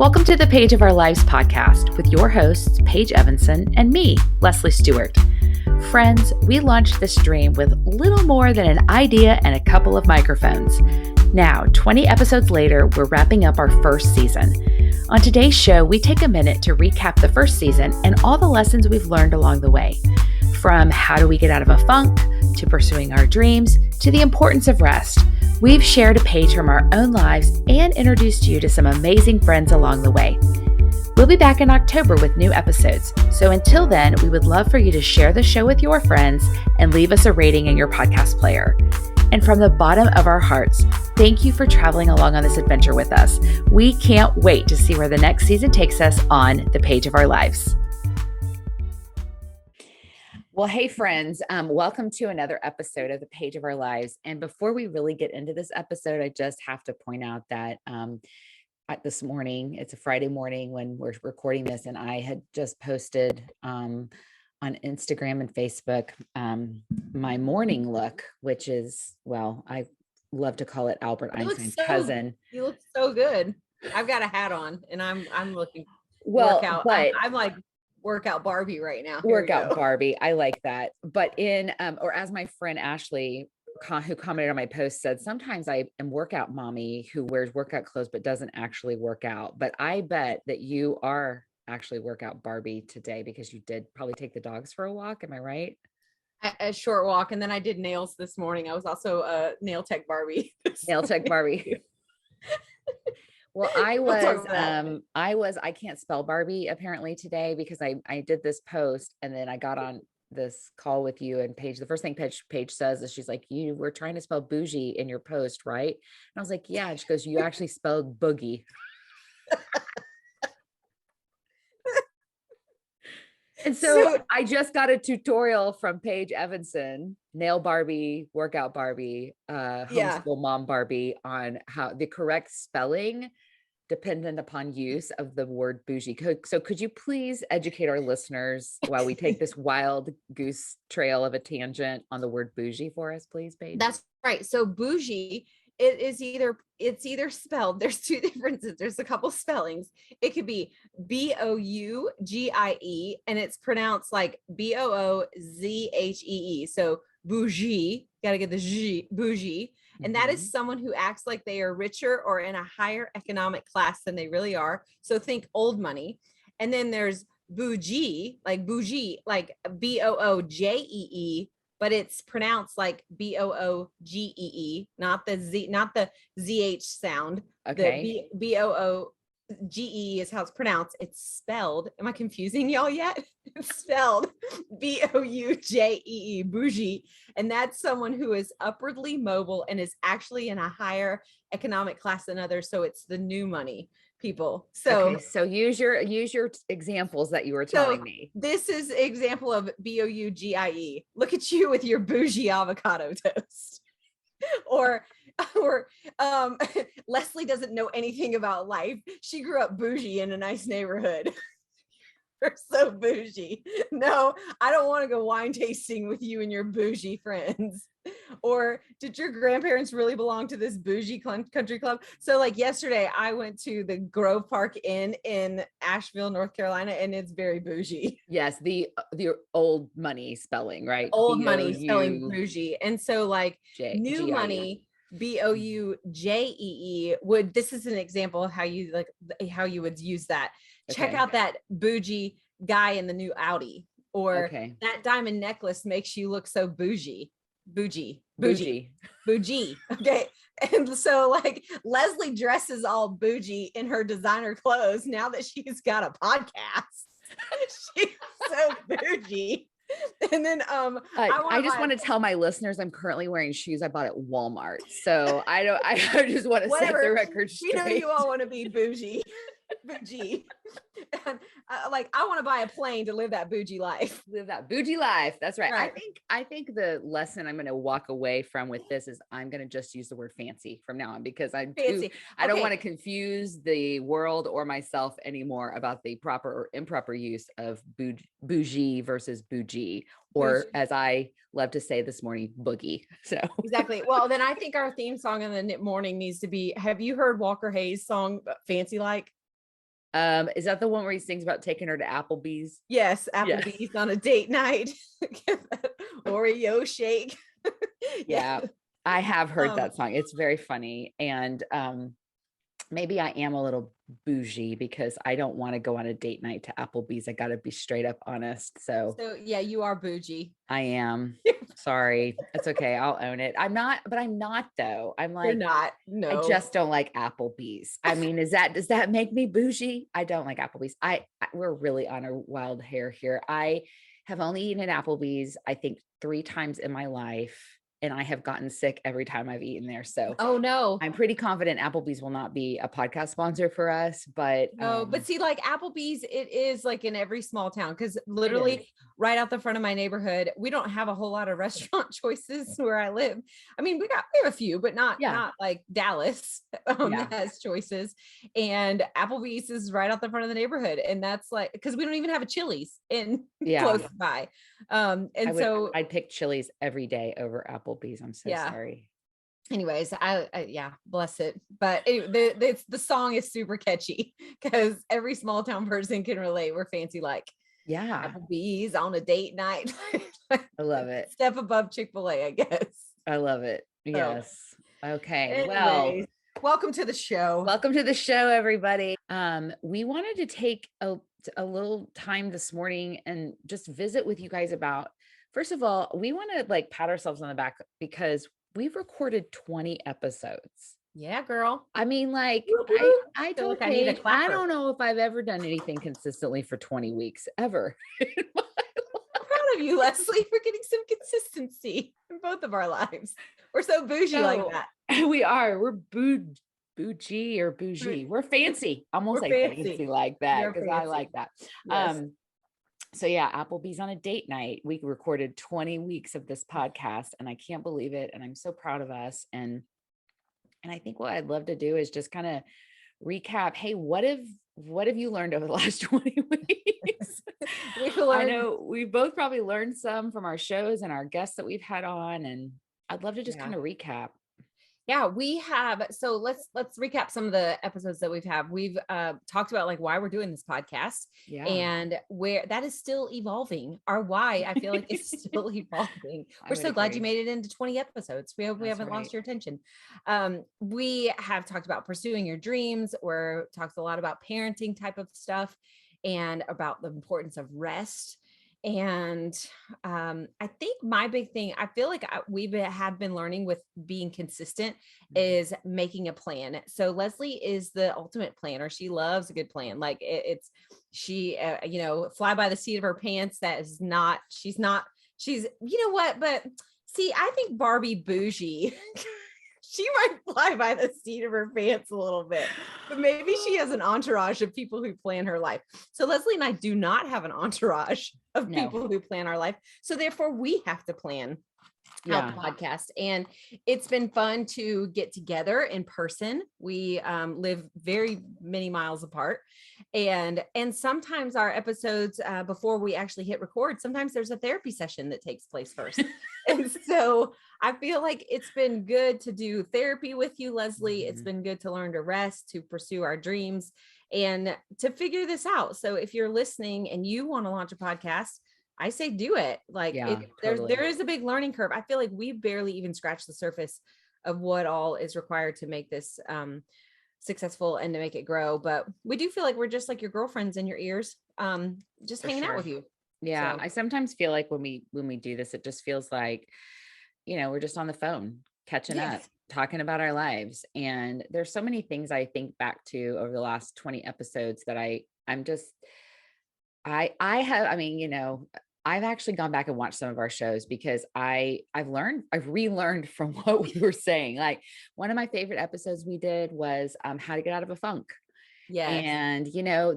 Welcome to the Page of Our Lives podcast with your hosts, Paige Evanson and me, Leslie Stewart. Friends, we launched this dream with little more than an idea and a couple of microphones. Now, 20 episodes later, we're wrapping up our first season. On today's show, we take a minute to recap the first season and all the lessons we've learned along the way. From how do we get out of a funk, to pursuing our dreams, to the importance of rest. We've shared a page from our own lives and introduced you to some amazing friends along the way. We'll be back in October with new episodes. So until then, we would love for you to share the show with your friends and leave us a rating in your podcast player. And from the bottom of our hearts, thank you for traveling along on this adventure with us. We can't wait to see where the next season takes us on the Page of Our Lives. Well, hey friends, welcome to another episode of the Page of Our Lives. And before we really get into this episode, I just have to point out that this morning, it's a Friday morning when we're recording this, and I had just posted on Instagram and Facebook my morning look, which is, well, I love to call it Albert Einstein's cousin. You look so good. I've got a hat on, and I'm looking workout. But I'm like workout Barbie right now. Workout Barbie. I like that. But or as my friend Ashley, who commented on my post, said, sometimes I am workout mommy who wears workout clothes but doesn't actually work out. But I bet that you are actually workout Barbie today because you did probably take the dogs for a walk. Am I right? A short walk, and then I did nails this morning. I was also a nail tech Barbie. Nail tech Barbie. Well, I can't spell Barbie apparently today because I did this post and then I got on this call with you and Paige. The first thing Paige says is she's like, you were trying to spell bougie in your post, right? And I was like, yeah. And she goes, you actually spelled boogie. And so I just got a tutorial from Paige Evanson, nail Barbie, workout Barbie, homeschool mom Barbie, on how the correct spelling dependent upon use of the word bougie. So could you please educate our listeners while we take this wild goose trail of a tangent on the word bougie for us, please, Paige? That's right. So bougie, it's either spelled, there's two differences. There's a couple spellings. It could be B-O-U-G-I-E, and it's pronounced like B-O-O-Z-H-E-E. So bougie, got to get the G, bougie. And that is someone who acts like they are richer or in a higher economic class than they really are. So think old money. And then there's bougie, like B-O-O-J-E-E, but it's pronounced like B-O-O-G-E-E, not the Z-H sound. Okay. The B-O-O-G-E is how it's pronounced. It's spelled. Am I confusing y'all yet? It's spelled B-O-U-J-E-E, bougie. And that's someone who is upwardly mobile and is actually in a higher economic class than others. So it's the new money people. So use your examples that you were telling me. This is an example of B-O-U-G-I-E. Look at you with your bougie avocado toast. or Leslie doesn't know anything about life. She grew up bougie in a nice neighborhood. You're so bougie. No, I don't want to go wine tasting with you and your bougie friends. Or did your grandparents really belong to this bougie country club? So like yesterday, I went to the Grove Park Inn in Asheville, North Carolina, and it's very bougie. Yes, the old money spelling, right? Old money spelling bougie. And so like new money, B-O-U-J-E-E this is an example of how you would use that. Check out that bougie guy in the new Audi, or that diamond necklace makes you look so bougie. Bougie. Okay. And so like Leslie dresses all bougie in her designer clothes now that she's got a podcast. She's so bougie. And then I just want to tell my listeners I'm currently wearing shoes I bought at Walmart. So I just want to set the record straight. We know you all want to be bougie. Bougie. And I want to buy a plane to live that bougie life. That's right. I think the lesson I'm going to walk away from with this is I'm going to just use the word fancy from now on, because I don't want to confuse the world or myself anymore about the proper or improper use of bougie versus bougie, or as I love to say this morning, boogie. So exactly. Well, then I think our theme song in the morning needs to be, have you heard Walker Hayes' song Fancy Like? Is that the one where he sings about taking her to Applebee's? Yes, Applebee's on a date night. Oreo shake. Yeah, I have heard that song. It's very funny. And maybe I am a little bougie because I don't want to go on a date night to Applebee's. I got to be straight up honest. So yeah, you are bougie. I am. Sorry. It's okay. I'll own it. I'm not though. I'm like, you're not. No, I just don't like Applebee's. I mean, does that make me bougie? I don't like Applebee's. We're really on a wild hair here. I have only eaten at Applebee's, I think 3 times in my life. And I have gotten sick every time I've eaten there. So, oh no, I'm pretty confident Applebee's will not be a podcast sponsor for us, but no, but see, like Applebee's, it is like in every small town because literally right out the front of my neighborhood, we don't have a whole lot of restaurant choices where I live. I mean, we have a few, but not like Dallas has choices. And Applebee's is right out the front of the neighborhood, and that's like because we don't even have a Chili's in close by. I'd pick Chili's every day over Applebee's. I'm so sorry. Anyways, I bless it. But the song is super catchy because every small town person can relate. We're fancy like Applebee's on a date night. I love it. Step above Chick-fil-A, I guess. I love it. Yes. Okay. Anyways, well, welcome to the show. Welcome to the show, everybody. We wanted to take a little time this morning and just visit with you guys about, first of all, we want to like pat ourselves on the back because we've recorded 20 episodes. Yeah, girl. I mean, like, I told Paige, I don't know if I've ever done anything consistently for 20 weeks ever. I'm proud of you, Leslie, for getting some consistency in both of our lives. We're so bougie like that. We are. We're bougie or bougie. We're fancy. Almost like fancy like that because I like that. Yes. So yeah, Applebee's on a date night. We recorded 20 weeks of this podcast and I can't believe it. And I'm so proud of us. And I think what I'd love to do is just kind of recap. Hey, what have you learned over the last 20 weeks? I know we've both probably learned some from our shows and our guests that we've had on. And I'd love to just kind of recap. Yeah, we have. So let's recap some of the episodes that we've had. We've talked about like why we're doing this podcast and where that is still evolving. Our why, I feel like it's still evolving. We're so glad you made it into 20 episodes. We hope we haven't lost your attention. We have talked about pursuing your dreams. We're talked a lot about parenting type of stuff and about the importance of rest. And I think my big thing, I feel like we have been learning with being consistent is making a plan. So Leslie is the ultimate planner. She loves a good plan. Like she fly by the seat of her pants. She's, you know what, but see, I think Barbie bougie, she might fly by the seat of her pants a little bit, but maybe she has an entourage of people who plan her life. So Leslie and I do not have an entourage of people who plan our life. So therefore we have to plan out the podcast. And it's been fun to get together in person. We live very many miles apart. And sometimes our episodes, before we actually hit record, sometimes there's a therapy session that takes place first. And so I feel like it's been good to do therapy with you, Leslie. It's been good to learn to rest, to pursue our dreams, and to figure this out. So if you're listening and you want to launch a podcast, I say do it. Like there is a big learning curve. I feel like we barely even scratched the surface of what all is required to make this successful and to make it grow. But we do feel like we're just like your girlfriends in your ears, just hanging out with you. Yeah. So. I sometimes feel like when we do this, it just feels like, we're just on the phone catching up, talking about our lives. And there's so many things I think back to over the last 20 episodes that I've actually gone back and watched some of our shows because I've relearned from what we were saying. Like one of my favorite episodes we did was how to get out of a funk. Yeah. And you know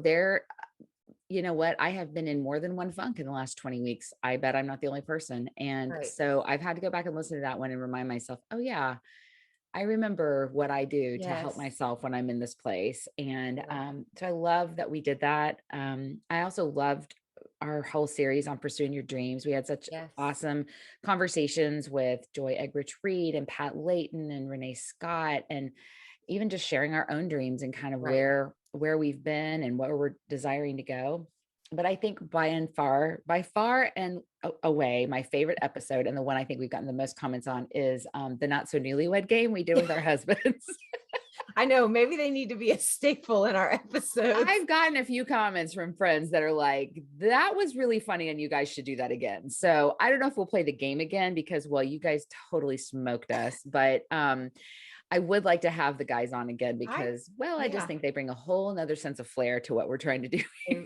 what? I have been in more than one funk in the last 20 weeks. I bet I'm not the only person. And so I've had to go back and listen to that one and remind myself, oh yeah, I remember what I do to help myself when I'm in this place. And so I love that we did that. I also loved our whole series on pursuing your dreams. We had such awesome conversations with Joy Eggridge-Reed and Pat Layton and Renee Scott, and even just sharing our own dreams and kind of where where we've been and where we're desiring to go. But I think by far and away, my favorite episode, and the one I think we've gotten the most comments on, is the Not So Newlywed Game we did with our husbands. I know, maybe they need to be a staple in our episodes. I've gotten a few comments from friends that are like, that was really funny and you guys should do that again. So I don't know if we'll play the game again because, well, you guys totally smoked us, but I would like to have the guys on again because, I just think they bring a whole nother sense of flair to what we're trying to do here.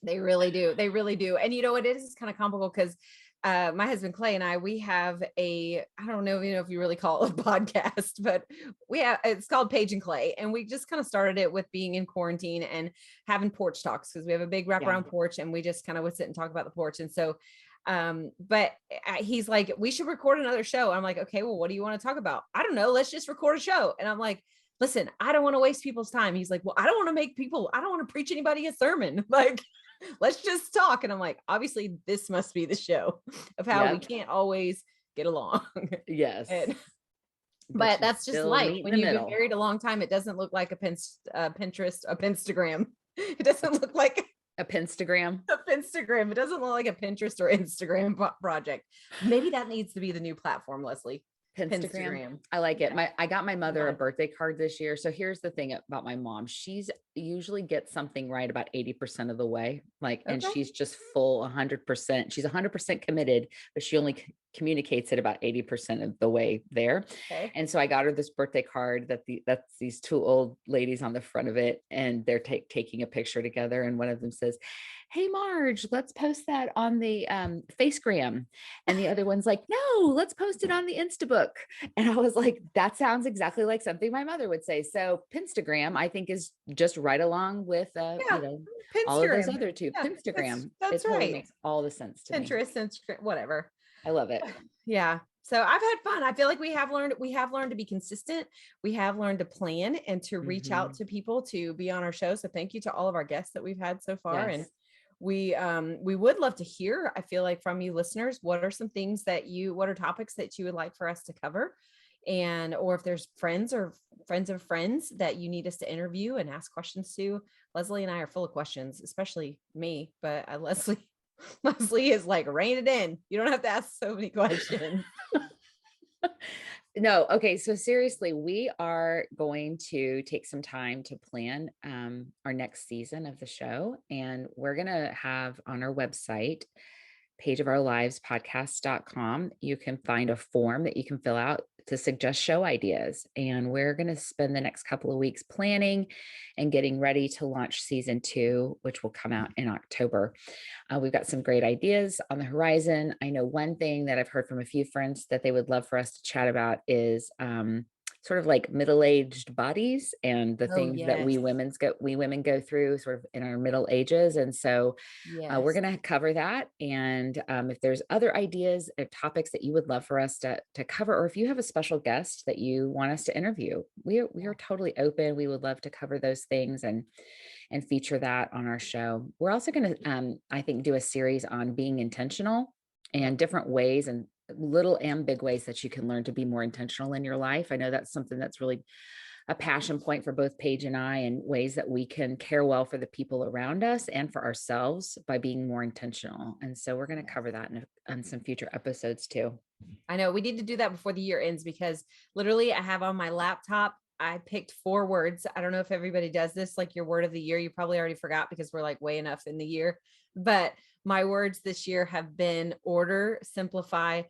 They really do. They really do. And you know, it is kind of comical because my husband Clay and I, we have I don't know, if you really call it a podcast, but it's called Paige and Clay. And we just kind of started it with being in quarantine and having porch talks because we have a big wraparound porch and we just kind of would sit and talk about the porch. And so, but he's like, we should record another show. I'm like, okay, well, what do you want to talk about? I don't know. Let's just record a show. And I'm like, listen, I don't want to waste people's time. He's like, well, I don't want to preach anybody a sermon. Like, let's just talk. And I'm like, obviously this must be the show of how we can't always get along. Yes. But that's just life. When you've been married a long time, it doesn't look like a Pinstagram. It doesn't look like a Pinstagram. It doesn't look like a Pinterest or Instagram project. Maybe that needs to be the new platform, Leslie. Pinstagram. I like it. I got my mother a birthday card this year. So here's the thing about my mom. She's usually gets something right about 80% of the way. And she's just full 100%. She's 100% committed, but she only communicates it about 80% of the way there. Okay. And so I got her this birthday card that's these two old ladies on the front of it. And they're taking a picture together. And one of them says, hey, Marge, let's post that on the Facegram. And the other one's like, no, let's post it on the Instabook. And I was like, that sounds exactly like something my mother would say. So Pinstagram, I think, is just right along with, all of those other two. Yeah, Pinstagram. That's right. Makes all the sense to me. Pinterest, Instagram, whatever. I love it. Yeah. So I've had fun. I feel like we have learned to be consistent. We have learned to plan and to reach out to people to be on our show. So thank you to all of our guests that we've had so far. Yes. And we would love to hear, I feel like, from you listeners, what are some things what are topics that you would like for us to cover? Or if there's friends or friends of friends that you need us to interview and ask questions to. Leslie and I are full of questions, especially me, but Leslie is like, rein it in. You don't have to ask so many questions. No. Okay. So seriously, we are going to take some time to plan our next season of the show. And we're going to have on our website, pageofourlivespodcast.com, you can find a form that you can fill out to suggest show ideas. And we're going to spend the next couple of weeks planning and getting ready to launch season 2, which will come out in October. We've got some great ideas on the horizon. I know one thing that I've heard from a few friends that they would love for us to chat about is sort of like middle-aged bodies and the things that we women go through sort of in our middle ages. And so we're going to cover that. And if there's other ideas or topics that you would love for us to cover, or if you have a special guest that you want us to interview, we are totally open. We would love to cover those things and feature that on our show. We're also going to, I think, do a series on being intentional and different ways and little and big ways that you can learn to be more intentional in your life. I know that's something that's really a passion point for both Paige and I, and ways that we can care well for the people around us and for ourselves by being more intentional. And so we're going to cover that in some future episodes too. I know we need to do that before the year ends, because literally I have on my laptop, I picked 4 words. I don't know if everybody does this, like your word of the year. You probably already forgot because we're like way enough in the year, but my words this year have been order, simplify,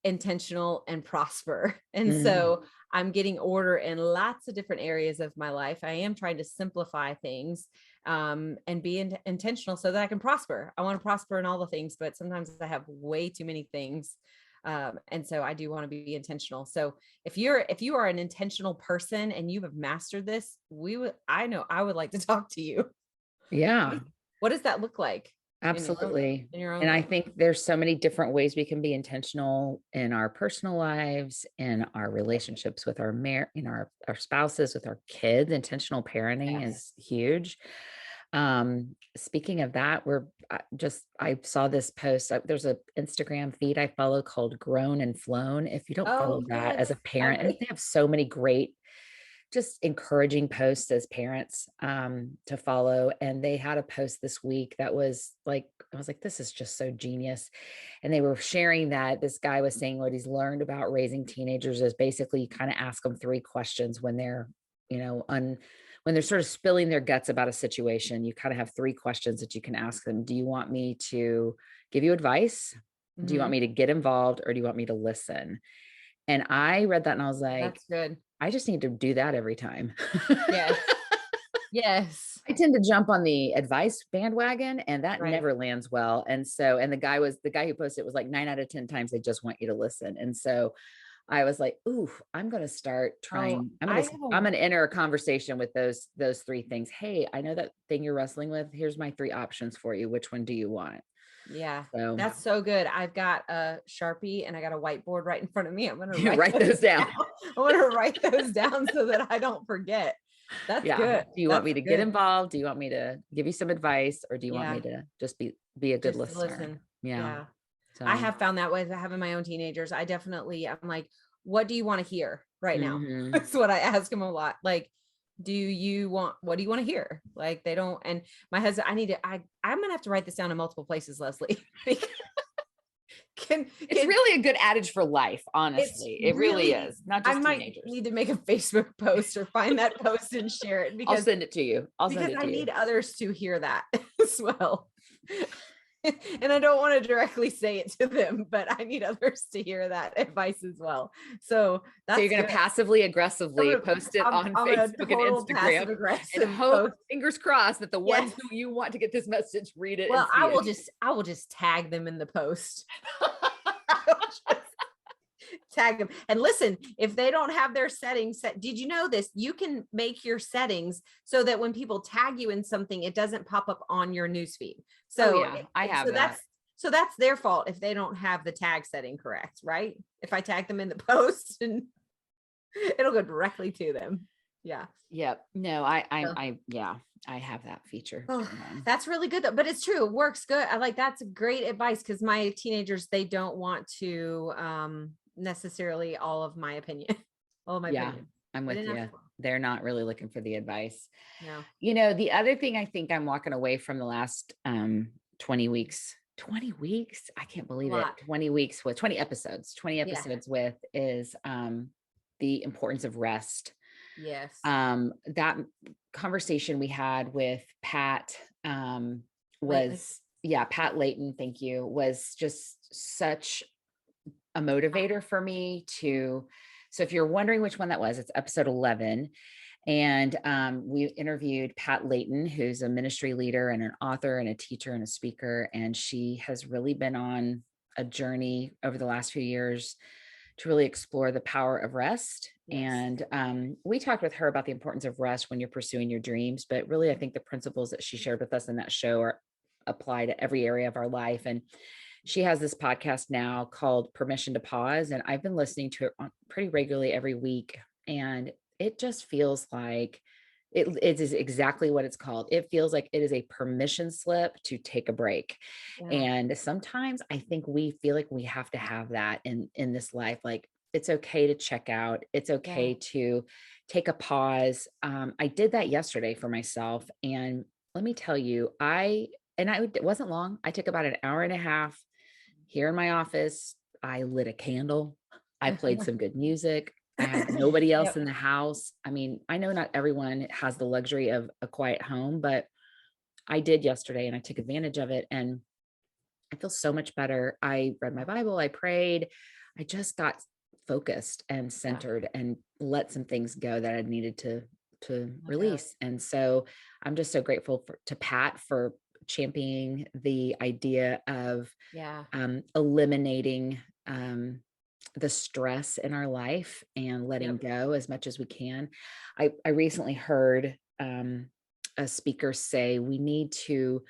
intentional, and prosper. And so I'm getting order in lots of different areas of my life. I am trying to simplify things and be intentional so that I can prosper. I want to prosper in all the things, but sometimes I have way too many things. And so I do want to be intentional. So if you are an intentional person and you have mastered this, I would like to talk to you. Yeah. What does that look like? Absolutely. In your own and life? I think there's so many different ways we can be intentional in our personal lives, in our relationships with our spouses, with our kids. Intentional parenting is huge. Speaking of that, I saw this post. There's an Instagram feed I follow called Grown and Flown. If you don't follow that as a parent, and they have so many great just encouraging posts as parents to follow. And they had a post this week that was like, I was like, this is just so genius. And they were sharing that this guy was saying what he's learned about raising teenagers is basically you kind of ask them 3 questions when they're, when they're sort of spilling their guts about a situation. You kind of have 3 questions that you can ask them. Do you want me to give you advice? Do you want me to get involved, or do you want me to listen? And I read that and I was like, that's good. I just need to do that every time. Yes. Yes. I tend to jump on the advice bandwagon, and that never lands well. And the guy who posted it was like 9 out of 10 times they just want you to listen. And so I was like, ooh, I'm going to start trying. I'm going to enter a conversation with those 3 things. Hey, I know that thing you're wrestling with. Here's my 3 options for you. Which one do you want? Yeah, that's so good. I've got a Sharpie and I got a whiteboard right in front of me. I'm going to write those down. I want to write those down so that I don't forget. That's good. Do you want me to get involved? Do you want me to give you some advice, or do you want me to just be a good listener? Listen. Yeah. So. I have found that with having my own teenagers. I'm like, what do you want to hear right now? That's what I ask them a lot. Like, what do you want to hear? Like, they don't, and my husband, I'm going to have to write this down in multiple places, Leslie. It's really a good adage for life. Honestly, it really is. Not just teenagers. I need to make a Facebook post or find that post and share it, because I'll send it to you. I need others to hear that as well. And I don't want to directly say it to them, but I need others to hear that advice as well. So you're going to passively aggressively post it on Facebook and Instagram, and hope, fingers crossed, that the ones who you want to get this message read it. Well, I will just tag them in the post. Tag them. And listen, if they don't have their settings set, did you know this? You can make your settings so that when people tag you in something, it doesn't pop up on your newsfeed. So I have that. So that's their fault if they don't have the tag setting correct, right? If I tag them in the post, and it'll go directly to them. Yeah. Yep. No, I have that feature. Oh, that's really good though. But it's true. It works good. That's great advice, because my teenagers, they don't want to necessarily all of my opinion. Opinion. I'm with you. They're not really looking for the advice. No. The other thing I think I'm walking away from the last 20 weeks, I can't believe it. 20 weeks with 20 episodes with is the importance of rest. Yes. That conversation we had with Pat was Pat Layton, thank you, was just such a motivator for me so if you're wondering which one that was, it's episode 11. And we interviewed Pat Layton, who's a ministry leader and an author and a teacher and a speaker. And she has really been on a journey over the last few years to really explore the power of rest. Yes. And we talked with her about the importance of rest when you're pursuing your dreams. But really, I think the principles that she shared with us in that show apply to every area of our life. And she has this podcast now called Permission to Pause. And I've been listening to it pretty regularly every week. And it just feels like it is exactly what it's called. It feels like it is a permission slip to take a break. Yeah. And sometimes I think we feel like we have to have that in this life. Like, it's okay to check out. It's okay to take a pause. I did that yesterday for myself. And let me tell you, it wasn't long. I took about an hour and a half here in my office. I lit a candle. I played some good music. I had nobody else in the house. I mean, I know not everyone has the luxury of a quiet home, but I did yesterday, and I took advantage of it. And I feel so much better. I read my Bible. I prayed. I just got focused and centered and let some things go that I needed to release. And so I'm just so grateful to Pat for championing the idea of eliminating the stress in our life and letting go as much as we can. I recently heard a speaker say we need to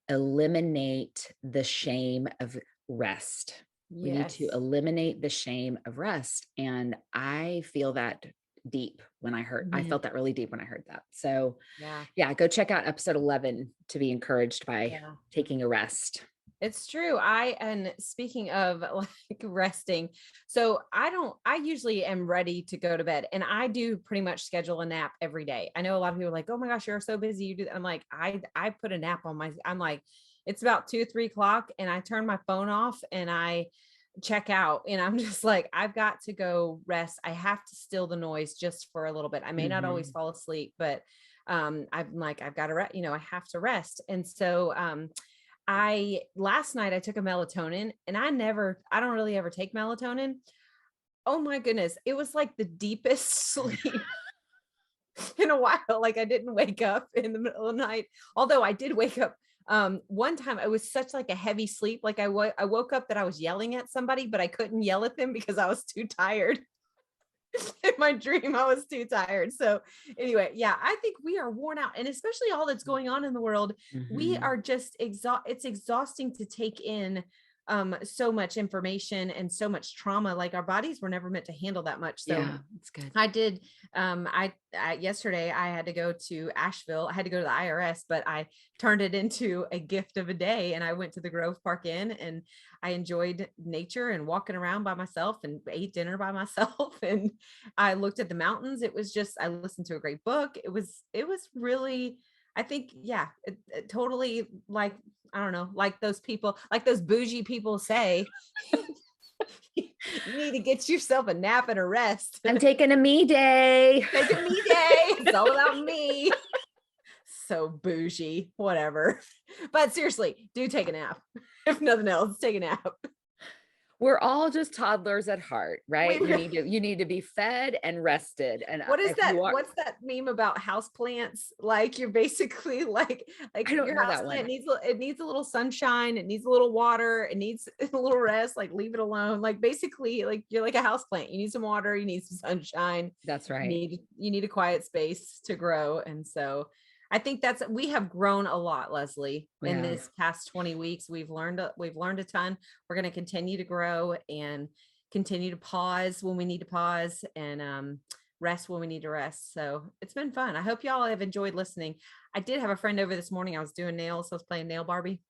eliminate the shame of rest. We need to eliminate the shame of rest. And I feel that deep when I felt that really deep when I heard that. So go check out episode 11 to be encouraged by taking a rest. It's true. And speaking of like resting, so I usually am ready to go to bed, and I do pretty much schedule a nap every day. I know a lot of people are like, oh my gosh, you're so busy. You do that. I'm like, I put a nap on I'm like, it's about 2, 3 o'clock and I turn my phone off and I check out, and I'm just like, I've got to go rest. I have to still the noise just for a little bit. I may not always fall asleep, but I'm like, I've got to I have to rest. And so, last night I took a melatonin, and I don't really ever take melatonin. Oh my goodness. It was like the deepest sleep in a while. Like I didn't wake up in the middle of the night, although I did wake up. One time it was such like a heavy sleep. Like I woke up that I was yelling at somebody, but I couldn't yell at them because I was too tired. In my dream, I was too tired. So anyway, yeah, I think we are worn out, and especially all that's going on in the world, we are just it's exhausting to take in so much information and so much trauma. Like our bodies were never meant to handle that much. So yeah, that's good. I did. I yesterday I had to go to Asheville. I had to go to the IRS, but I turned it into a gift of a day. And I went to the Grove Park Inn, and I enjoyed nature and walking around by myself, and ate dinner by myself. And I looked at the mountains. It was just, I listened to a great book. It was really, I think, yeah, it totally, like, I don't know, like those people, like those bougie people say, you need to get yourself a nap and a rest. I'm taking a me day. Take a me day. It's all about me. So bougie, whatever. But seriously, do take a nap. If nothing else, take a nap. We're all just toddlers at heart, right? You need to be fed and rested. And what is that? What's that meme about houseplants? Like you're basically like your houseplant needs a little sunshine, it needs a little water, it needs a little rest, like leave it alone. Like basically, like you're like a houseplant. You need some water, you need some sunshine. That's right. You need a quiet space to grow. And so I think we have grown a lot, Leslie, in this past 20 weeks. We've learned a ton. We're going to continue to grow and continue to pause when we need to pause, and rest when we need to rest. So it's been fun. I hope y'all have enjoyed listening. I did have a friend over this morning. I was doing nails. I was playing nail Barbie.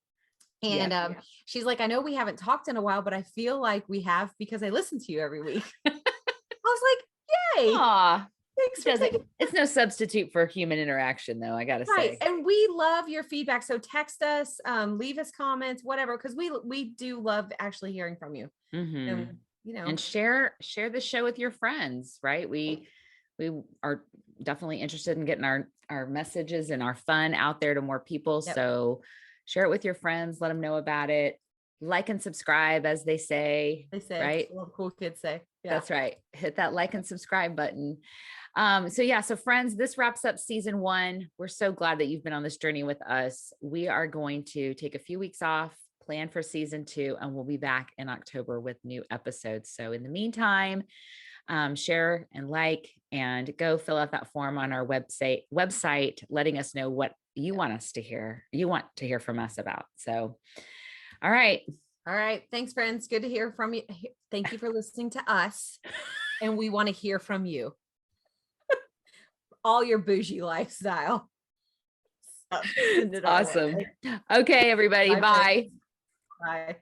And she's like, I know we haven't talked in a while, but I feel like we have because I listen to you every week. I was like, yay. Aww. It's no substitute for human interaction, though, I gotta say. And we love your feedback. So text us, leave us comments, whatever, because we do love actually hearing from you. And, and share the show with your friends, right? We are definitely interested in getting our messages and our fun out there to more people. Yep. So share it with your friends, let them know about it. Like and subscribe, as they say, right? What cool kids say. Yeah. That's right. Hit that like and subscribe button. So friends, this wraps up season 1. We're so glad that you've been on this journey with us. We are going to take a few weeks off, plan for season 2, and we'll be back in October with new episodes. So in the meantime, share and like, and go fill out that form on our website, letting us know what you want to hear from us about. So, all right. Thanks, friends. Good to hear from you. Thank you for listening to us. And we want to hear from you. All your bougie lifestyle. Awesome. Okay, everybody. Bye. Bye.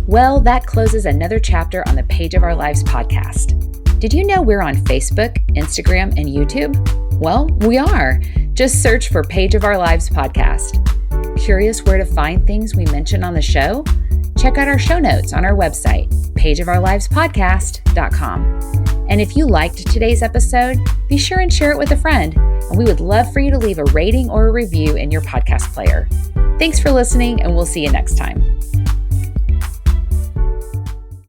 Well, that closes another chapter on the Page of Our Lives podcast. Did you know we're on Facebook, Instagram, and YouTube? Well, we are. Just search for Page of Our Lives podcast. Curious where to find things we mention on the show? Check out our show notes on our website, pageofourlivespodcast.com. And if you liked today's episode, be sure and share it with a friend. And we would love for you to leave a rating or a review in your podcast player. Thanks for listening, and we'll see you next time.